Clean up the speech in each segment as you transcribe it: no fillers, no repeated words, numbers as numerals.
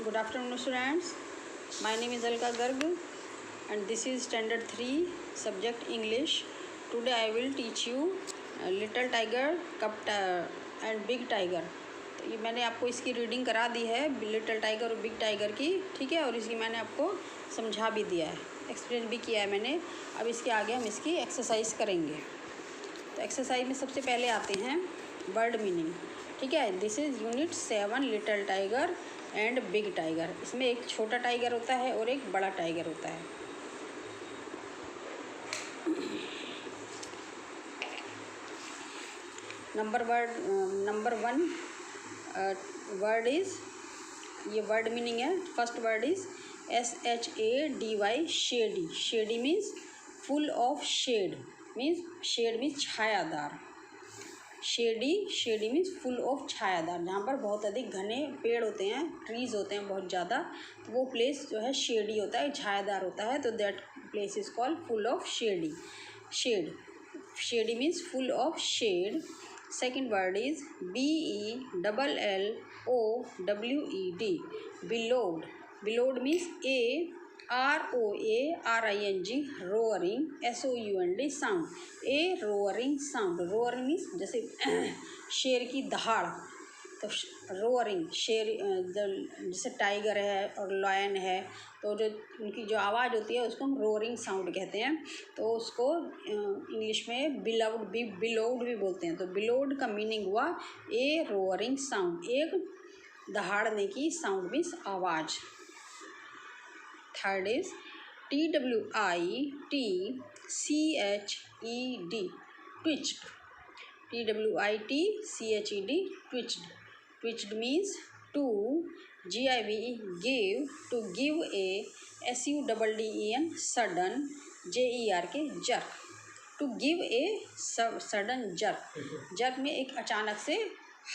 Good afternoon, students. My name is Alka Garg and this is Standard 3 subject English. Today I will teach you Little Tiger, Cup and Big Tiger. तो ये मैंने आपको इसकी reading करा दी है, little tiger और big tiger की, ठीक है। और इसकी मैंने आपको समझा भी दिया है, एक्सप्लेन भी किया है मैंने। अब इसके आगे हम इसकी एक्सरसाइज करेंगे। तो एक्सरसाइज में सबसे पहले आते हैं वर्ड मीनिंग, ठीक है। This is unit 7 little tiger and big tiger. इसमें एक छोटा टाइगर होता है और एक बड़ा टाइगर होता है। नंबर वन वर्ड इज़, ये वर्ड मीनिंग है। First word is SHADY, shady. Shady means full of shade, means shade means छायादार। शेडी मीन्स फुल ऑफ छायादार, जहाँ पर बहुत अधिक घने पेड़ होते हैं, ट्रीज़ होते हैं बहुत ज़्यादा, तो वो प्लेस जो है शेडी होता है, छायादार होता है। तो that place is called full of shady. Shady means full of shade. Second word is BELLOWED, bellowed. Bellowed means ROARING, roaring, SOUND, sound. Roaring sound. Roaring means जैसे शेर की दहाड़, तो रोअरिंग शेर, जैसे टाइगर है और लायन है, तो जो उनकी जो आवाज़ होती है उसको हम रोअरिंग साउंड कहते हैं। तो उसको इंग्लिश में बिलोव्ड भी बोलते हैं। तो बिलोव्ड का मीनिंग हुआ रोअरिंग साउंड, एक दहाड़ने की साउंड मीन्स आवाज़। Third is TWITCHED, twitched. TWITCHED, twitched. Twitched means to, GIVE, to give a, SUDDEN, sudden, JERK, jerk। To give a sudden jerk. Jerk में एक अचानक से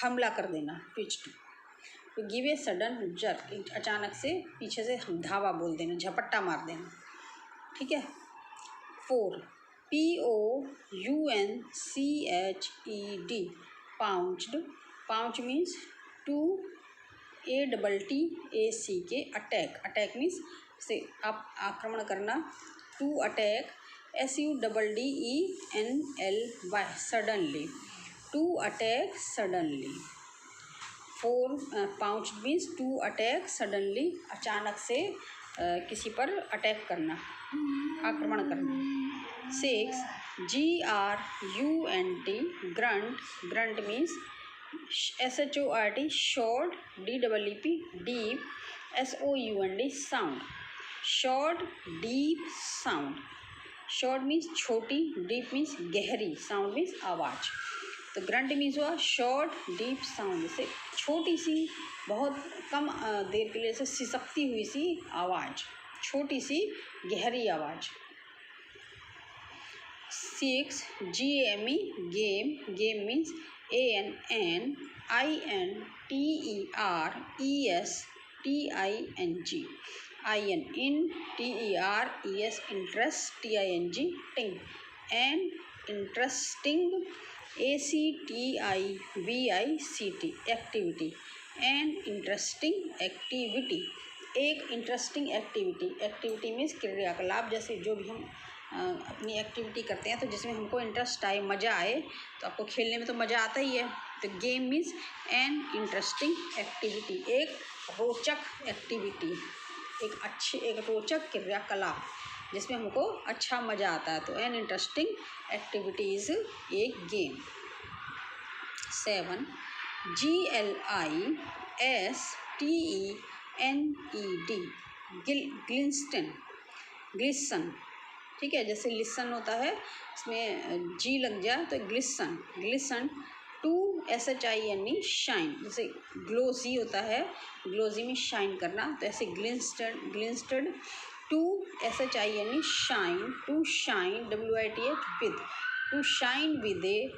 हमला कर देना, twitched. To give a sudden jerk, अचानक से पीछे से धावा बोल देना, झपट्टा मार देना, ठीक है। 4 POUNCHED, pounced. Pounce means to ATTACK, attack. Attack means से आप आक्रमण करना। To attack SUDDENLY, suddenly. To attack suddenly. 4 pounce means to attack suddenly, अचानक से किसी पर अटैक करना, आक्रमण करना। 6 GRUNT, grunt. Grunt means SHORT, short. DEEP, deep. SOUND, sound. Short deep sound. Short means छोटी, डीप मीन्स गहरी, साउंड मीन्स आवाज़। तो ग्रंट मीन्स हुआ शॉर्ट डीप साउंड, से छोटी सी, बहुत कम देर के लिए से सिसकती हुई सी आवाज़, छोटी सी गहरी आवाज़। 6 GAME, game. Game means ANNINTERESTING, IN interest, TING, ting, and interesting, ACTIVICT, activity. An interesting activity, एक इंटरेस्टिंग एक्टिविटी। एक्टिविटी मीन्स क्रियाकलाप, जैसे जो भी हम अपनी एक्टिविटी करते हैं तो जिसमें हमको इंटरेस्ट आए, मज़ा आए। तो आपको खेलने में तो मज़ा आता ही है। तो game means an interesting activity, एक रोचक एक्टिविटी, एक रोचक क्रियाकलाप जिसमें हमको अच्छा मज़ा आता है। तो एन इंटरेस्टिंग एक्टिविटी इज़ एक गेम। 7 GLISTENED, ग्लिसन, ठीक है। जैसे लिसन होता है, इसमें जी लग जाए तो glisten. Glisten. To SHINE, shine. जैसे ग्लोजी होता है, ग्लोजी में शाइन करना, तो ऐसे glistened. To SHINE, shine. To shine, WITH, with. To shine with a,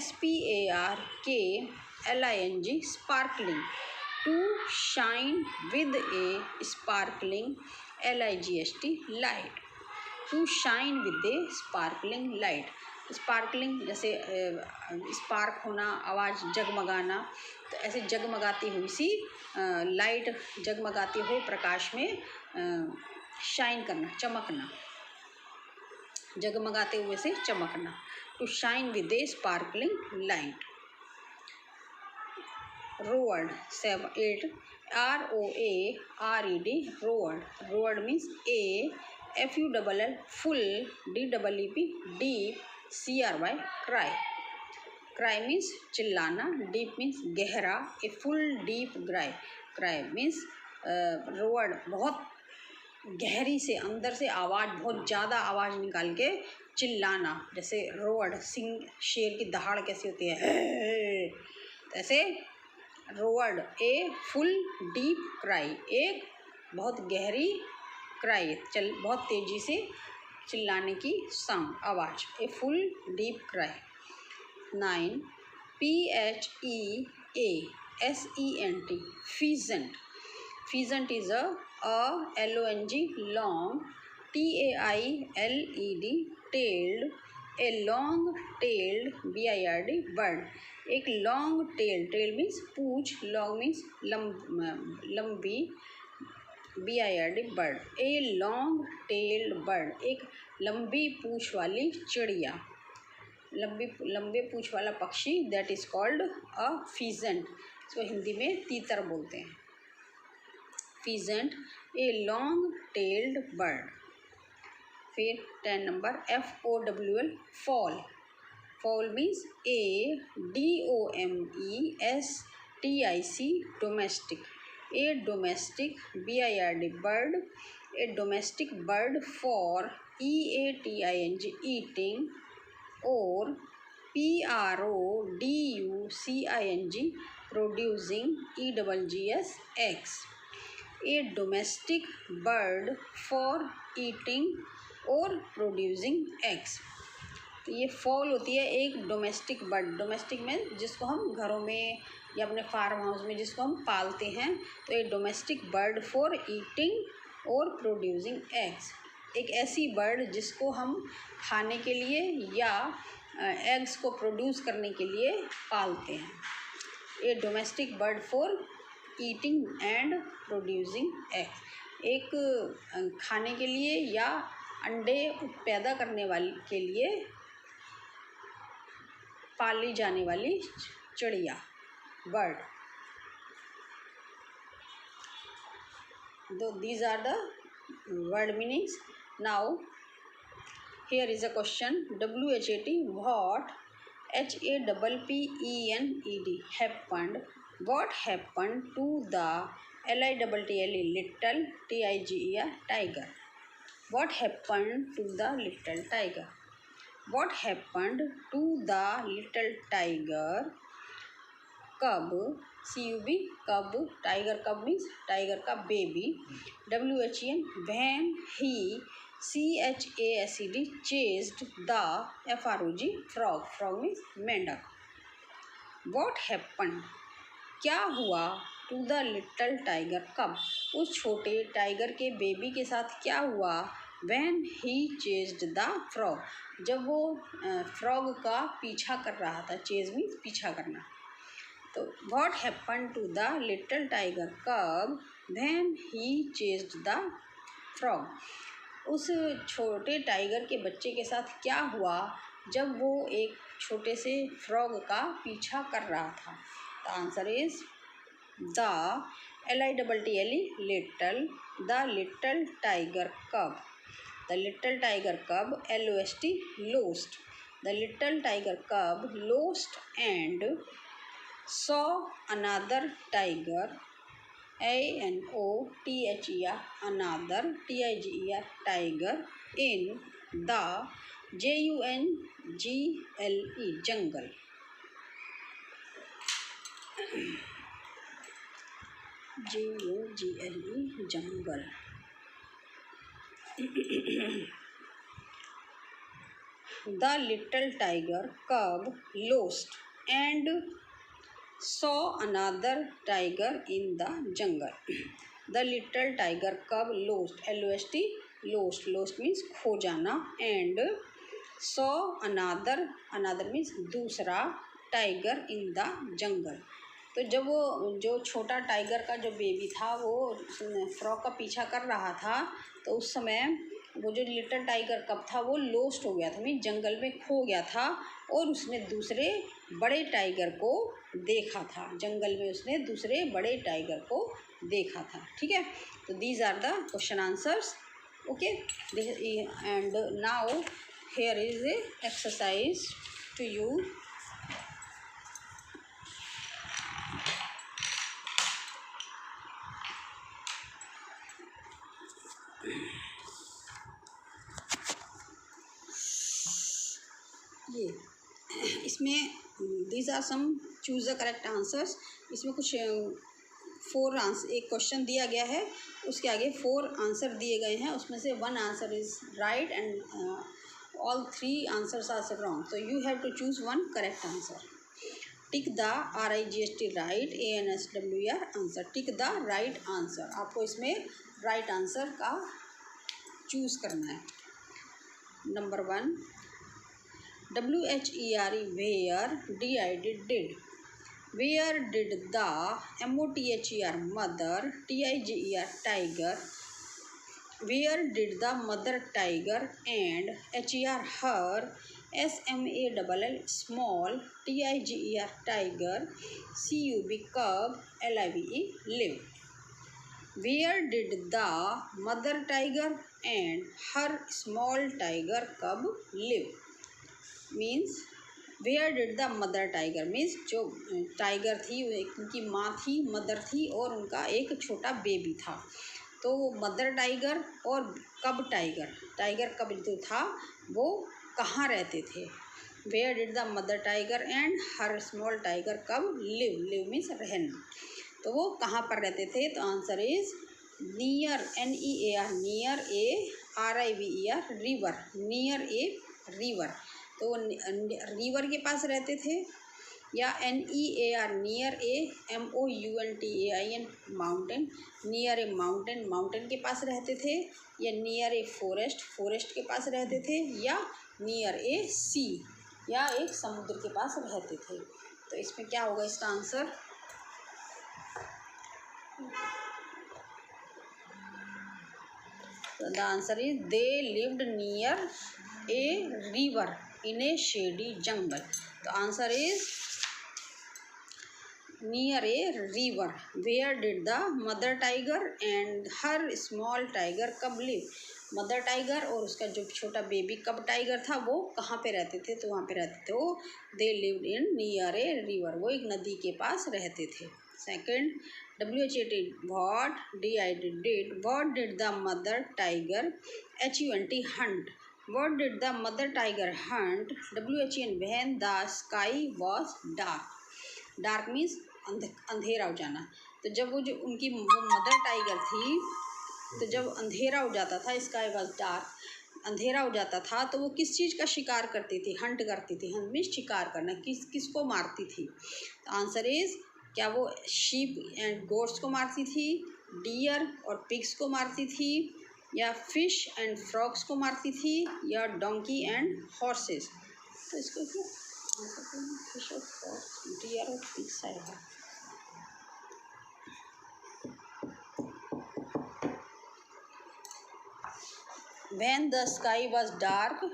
SPARKLING, sparkling. To shine with a sparkling, LIGHT, light. To shine with a sparkling light. Sparkling जैसे spark होना, आवाज़ जगमगाना, तो ऐसे जगमगाती हुई सी लाइट, जगमगाती हुई प्रकाश में शाइन करना, चमकना, जगमगाते हुए से चमकना। To shine with a sparkling light. Roared 8 ROARED roared. Roared means FULL full, DEEP deep, CRY cry। Cry means चिल्लाना, डीप मीन्स गहरा, a full deep cry. Cry means roared बहुत गहरी से, अंदर से आवाज़, बहुत ज़्यादा आवाज़ निकाल के चिल्लाना, जैसे रोवर्ड सिंह, शेर की दहाड़ कैसी होती है, ऐसे रोवर्ड ए फुल डीप क्राई, एक बहुत गहरी क्राई, बहुत तेज़ी से चिल्लाने की साउंड, आवाज़, a full deep cry. 9 PHEASENT pheasant। Pheasant is a LONG long, TAILED tailed, a long tailed BIRD bird। एक लॉन्ग टेल, टेल मीन्स पूछ, लॉन्ग मीन्स लंबी, BIRD bird, a long tailed bird, एक लंबी पूछ वाली चिड़िया, लंबे पूछ वाला पक्षी, that is called a peasant. इसको हिंदी में तीतर बोलते हैं। Peasant a long tailed bird. फिर 10 number FOWL fall. Fall means DOMESTIC domestic, A domestic, BIRD bird, A domestic bird, for EATING eating, और PRODUCING producing, EGGS eggs। A domestic bird for eating और producing eggs. तो ये fall होती है एक domestic bird. Domestic में जिसको हम घरों में या अपने फार्म हाउस में जिसको हम पालते हैं, तो ये डोमेस्टिक बर्ड फॉर ईटिंग और प्रोड्यूसिंग एग्स, एक ऐसी बर्ड जिसको हम खाने के लिए या एग्स को प्रोड्यूस करने के लिए पालते हैं। A domestic bird for eating and producing eggs, एक खाने के लिए या अंडे पैदा करने वाली के लिए पाली जाने वाली चिड़िया, bird. These are the word meanings. Now here is a question, WHAT what, HAPPENED happened, what happened to the LITTLE TIGER tiger, what happened to the little tiger, what happened to the little tiger cub, CUB cub, tiger cub means tiger का baby, WHEN when he CHASED chased the FROG frog, frog means मेंढक। What happened क्या हुआ, to the little tiger cub उस छोटे tiger के baby के साथ क्या हुआ, when he chased the frog जब वो फ्रॉग का पीछा कर रहा था, चेज मीन्स पीछा करना। तो what happened to the little tiger cub when he chased the frog उस छोटे टाइगर के बच्चे के साथ क्या हुआ जब वो एक छोटे से फ्रॉग का पीछा कर रहा था। The answer is the LITTLE little, the little tiger कब, द लिटल टाइगर कब, LOST lost, the little tiger कब lost and saw another tiger, ANOTHER another, TIGER tiger, in the JUNGLE jungle, JUNGLE jungle। The little tiger cub lost and saw another tiger in the jungle। The little tiger cub lost, LOST lost, lost means खो जाना, and saw another, another means दूसरा, tiger in the jungle. तो जब वो जो छोटा tiger का जो बेबी था वो फ्रॉग का पीछा कर रहा था, तो उस समय वो जो लिटिल टाइगर कब था वो लोस्ट हो गया था, मीन जंगल में खो गया था, और उसने दूसरे बड़े टाइगर को देखा था। जंगल में उसने दूसरे बड़े टाइगर को देखा था। ठीक है, तो these are the question answers. Okay, and now here is a exercise to you. ये इसमें these are some choose the correct answers. इसमें कुछ 4 आंसर, एक क्वेश्चन दिया गया है, उसके आगे 4 आंसर दिए गए हैं, उसमें से 1 answer is right and all 3 answers are wrong. तो you have to choose 1 correct answer. Tick the RIGHT right, ANSWER answer. Tick the right answer, आपको इसमें राइट आंसर का चूज़ करना है। Number 1 WHERE where, DID did, where did the, MOTHER mother, TIGER tiger, where did the mother tiger and HER her, SMALL small, TIGER tiger, CUB cub, LIVE live. Where did the mother tiger and her small tiger cub live? Means where did the mother tiger, means जो tiger थी उनकी माँ थी, mother थी, और उनका एक छोटा बेबी था। तो वो मदर टाइगर और कब टाइगर, टाइगर कब जो था वो कहाँ रहते थे। Where did the mother tiger and her small tiger cub live, live means रहना, तो वो कहाँ पर रहते थे। तो answer is near, NEAR, near, ARIVER river, near a river. तो वो रिवर के पास रहते थे, या NEAR near, MOUNTAIN mountain, near a mountain, mountain के पास रहते थे, या नियर ए फॉरेस्ट, फॉरेस्ट के पास रहते थे, या नियर ए सी, या एक समुद्र के पास रहते थे। तो इसमें क्या होगा इसका answer. The answer is they lived near a river in a shady jungle. तो answer is near a river. Where did the mother tiger and her small tiger cub live, mother tiger और उसका जो छोटा baby कब tiger था वो कहाँ पे रहते थे। तो वहाँ पे रहते थे वो, they lived in near a river, वो एक नदी के पास रहते थे। Second, WHAT what, DID did, what did the mother tiger, HUNT Hunt, what did the mother tiger Hunt, WHEN when the sky was dark, dark means अंधेरा हो जाना। तो जब वो जो उनकी मदर टाइगर थी, तो जब अंधेरा हो जाता था, स्काई वॉज डार्क, अंधेरा हो जाता था, तो वो किस चीज़ का शिकार करती थी, हंट करती थी। हंट मीन्स शिकार करना, किसको मारती थी। तो आंसर इज, क्या वो शीप एंड गोट्स को मारती थी, डियर और पिग्स को मारती थी, या फिश एंड फ्रॉग्स को मारती थी, या डोंकी एंड हॉर्सेस। तो इसको क्या फिश और फ्रॉग, डियर और पिग्स आएगा। When the sky was dark,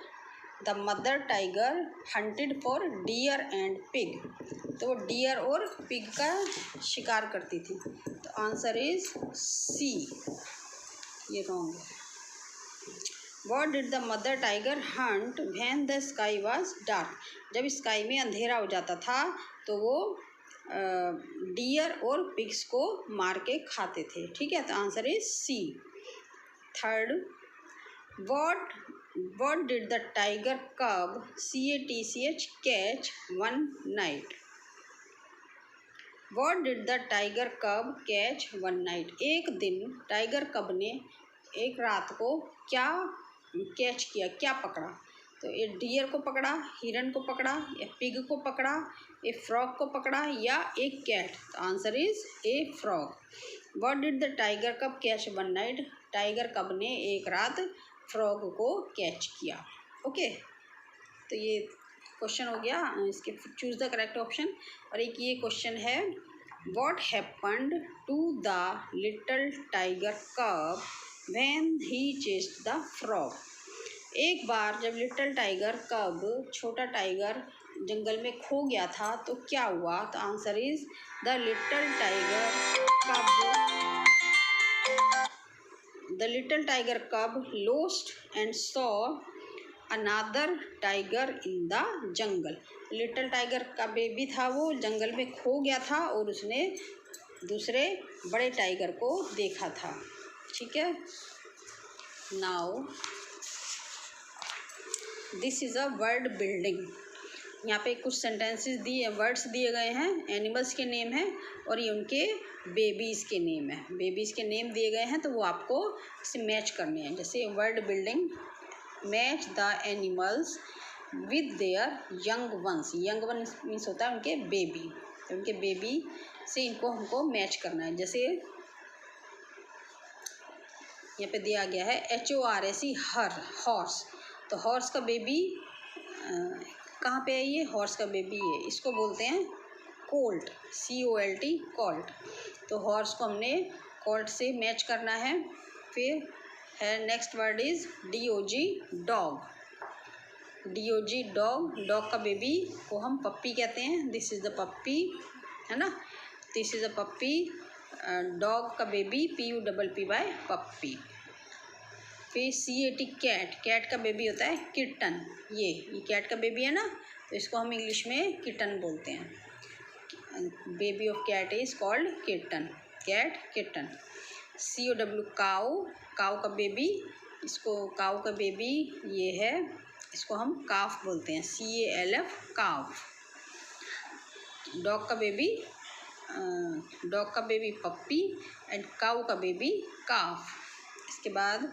the mother tiger hunted for deer and pig. तो वो डियर और पिग का शिकार करती थी। तो आंसर इज सी, ये रॉन्ग है। What did the mother tiger hunt when the sky was dark? जब स्काई में अंधेरा हो जाता था तो वो डियर और पिग्स को मार के खाते थे। ठीक है, तो answer is C. Third, What did the tiger cub, CATCH, catch one night? What did the tiger cub catch one night? एक दिन टाइगर कब ने एक रात को क्या कैच किया, क्या पकड़ा। तो एक डियर को पकड़ा, हिरन को पकड़ा, या पिग को पकड़ा, एक फ्रॉग को पकड़ा, या एक कैट। तो answer is a frog. What did the tiger cub catch one night? Tiger कब ने एक रात फ्रॉग को कैच किया। ओके, तो ये क्वेश्चन हो गया, इसके चूज द करेक्ट ऑप्शन। और एक ये क्वेश्चन है, what happened to the little tiger cub when he chased the frog. एक बार जब लिटिल टाइगर कब, छोटा टाइगर, जंगल में खो गया था तो क्या हुआ। तो answer is the little tiger कब, द लिटिल टाइगर कब lost and saw another tiger in the jungle. Little tiger का बेबी था, वो जंगल में खो गया था और उसने दूसरे बड़े टाइगर को देखा था। ठीक है, now this is a word building. यहाँ पे कुछ सेंटेंसेस दिए, वर्ड्स दिए गए हैं, एनिमल्स के नेम हैं और ये उनके बेबीज़ के नेम है। बेबीज़ के नेम दिए गए हैं तो वो आपको इसे मैच करने हैं। जैसे word building, match the animals with their young ones. Young one means होता है उनके बेबी, तो उनके बेबी से इनको हमको मैच करना है। जैसे यहाँ पे दिया गया है HORSE, हर, हॉर्स। तो हॉर्स का बेबी कहाँ पे है, ये हॉर्स का बेबी है, इसको बोलते हैं कोल्ट, COLT, कोल्ट। तो हॉर्स को हमने कोल्ट से मैच करना है। फिर है next word is DOG, dog. DOG dog, dog का बेबी को हम पप्पी कहते हैं। दिस इज़ द पप्पी, है ना, this is the puppy. Dog का बेबी PUPPY, पप्पी। फिर CAT, कैट, कैट का बेबी होता है किटन। ये कैट का बेबी है ना, तो इसको हम इंग्लिश में किटन बोलते हैं। Baby of cat is called kitten, cat, kitten. COW, cow, cow का बेबी, इसको काऊ का बेबी ये है, इसको हम काफ बोलते हैं, CALF, काफ। डॉग का बेबी, डॉग का बेबी पप्पी एंड काऊ का बेबी काफ। इसके बाद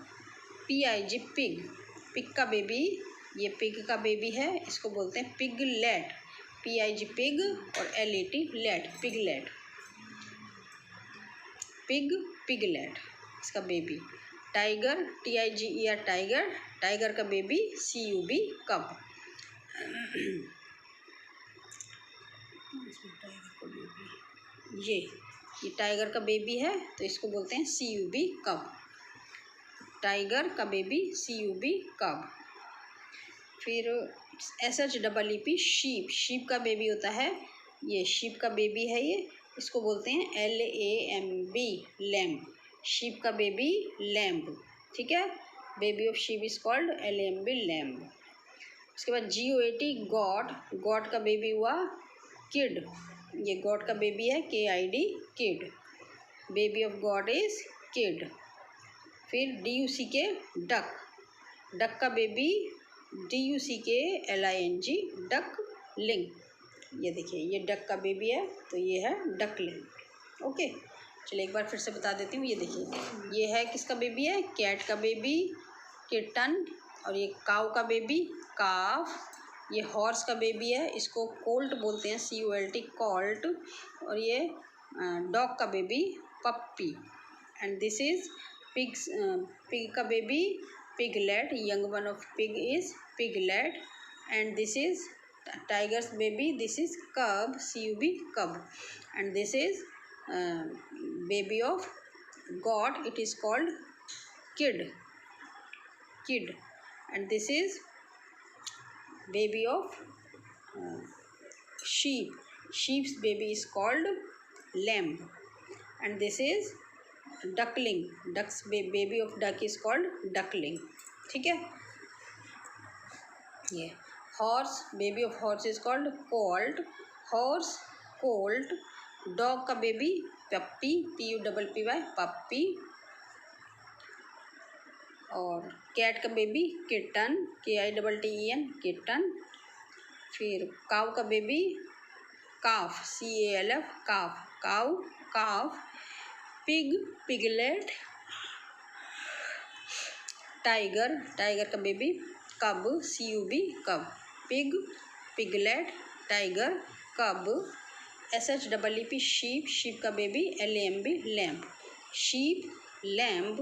PIG, पिग, पिग का बेबी, ये पिग का बेबी है, इसको बोलते हैं पिगलेट। PIG पिग और LET let, piglet, pig, piglet इसका baby. Tiger, TIGER, tiger, tiger का बेबी CUB, कब। ये टाइगर का बेबी है तो इसको बोलते हैं CUB, कब। टाइगर का बेबी CUB, कब। फिर SHEEP, शीप, शीप का बेबी होता है, ये शीप का बेबी है, ये इसको बोलते हैं LAMB, लैम्ब। शीप का बेबी लैम्ब, ठीक है, baby of sheep is called LAMB, lamb. उसके बाद GOAT, गॉड, गॉड का बेबी हुआ किड, ये गॉड का बेबी है KID, kid, baby of God is kid. फिर DUCK, डक, डक का बेबी DUCKLING, डक लिंग। ये देखिए ये डक का बेबी है तो ये है डकलिंग। ओके, चलिए एक बार फिर से बता देती हूँ। ये देखिए ये है किसका बेबी है, कैट का बेबी किटन, और ये काऊ का बेबी काफ, ये हॉर्स का बेबी है, इसको कोल्ट बोलते हैं, COLT, कोल्ट, और ये डॉग का baby puppy. And this is pigs, pig का baby piglet, young one of pig is piglet. And this is tiger's baby, this is cub, CUB, cub. And this is baby of goat, it is called kid, kid. And this is baby of sheep, sheep's baby is called lamb. And this is duckling, duck's baby of duck is called duckling, ठीक है। ये horse, baby of horse is called Colt, horse, Colt. Dog का baby पप्पी, PUPPY, पप्पी। और cat का baby kitten, KITTEN, kitten. फिर cow का baby calf, CALF, calf, cow, calf. Pig, piglet. Tiger, tiger का baby cub, CUB, cub, pig, piglet, tiger, cub. SHEEP, sheep, sheep का baby LAMB, lamb, sheep, lamb.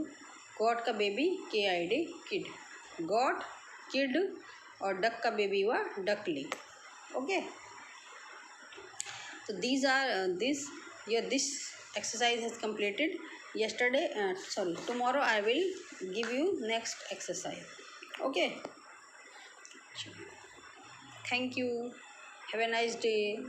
Goat का baby KID, kid, goat, kid, और duck का baby हुआ duckling. Okay. So these are this exercise has completed yesterday. Sorry, tomorrow I will give you next exercise. Okay. Thank you. Have a nice day.